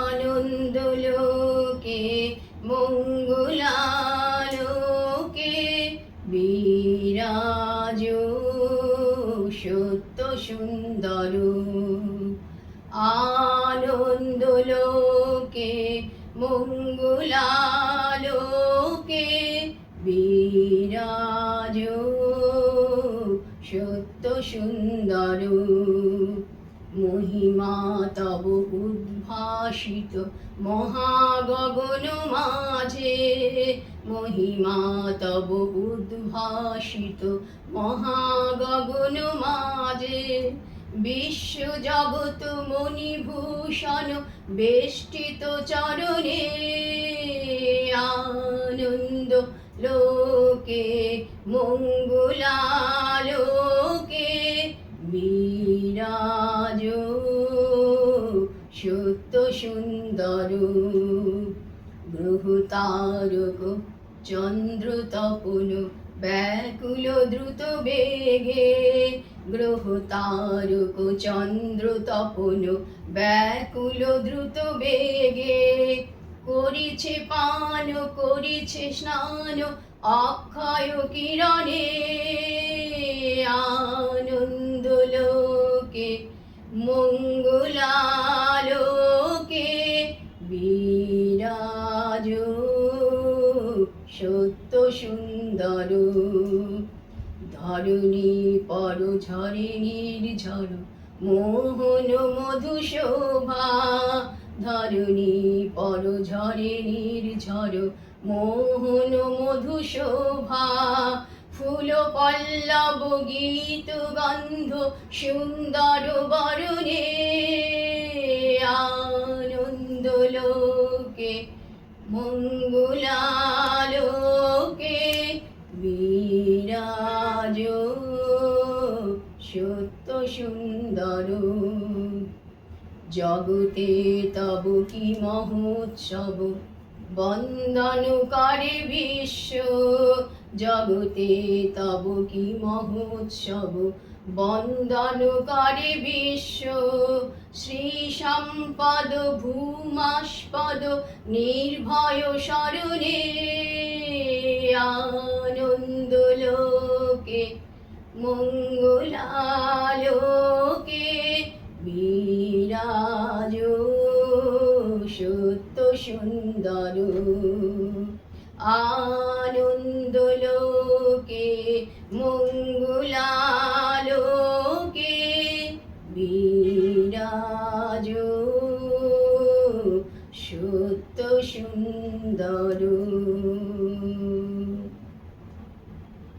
আনন্দলোকে মঙ্গলালোকে বিরাজ সত্য সুন্দর। আনন্দলোকে মঙ্গলালোকে বিরাজ সত্য সুন্দর। মহিমা তব উদ্ভাসিত মহাগগন মাঝে, মহিমা তব উদ্ভাসিত মহাগগন মাঝে। বিশ্ব জগৎ মণিভূষণ বেষ্টিত চরণে, আনন্দ লোকে মঙ্গলালোকে বিরাজ সত্য সুন্দর। গ্রহ তারক চন্দ্র তপন ব্যাকুল দ্রুত বেগে, গ্রহ তারক চন্দ্র তপন ব্যাকুল দ্রুত বেগে। করিছে পান করিছে স্নান অক্ষয় কিরণে, আনন্দলোকে মঙ্গলালোকে বিরাজ সত্য সুন্দর। ধরণী পর ঝরে নির্ঝর মোহন মধু শোভা, ধরণী পর ঝরে নির্ঝর মোহন মধু শোভা। ফুল পল্লব গীত গন্ধ সুন্দর বরণে, আনন্দলোকে মঙ্গলালোকে বিরাজ সত্য সুন্দর। জগতে তব কি মহোৎসব বন্দন করে বিশ্ব, জগতে তব কি মহোৎসব বন্দন করে বিশ্ব। শ্রী সম্পদ ভূমাস্পদ নির্ভয় শরণে, আনন্দলোকে মঙ্গলালোকে বিরাজ সত্য সুন্দর। আনন্দলোকে মঙ্গলালোকে বিরাজ সত্য সুন্দর।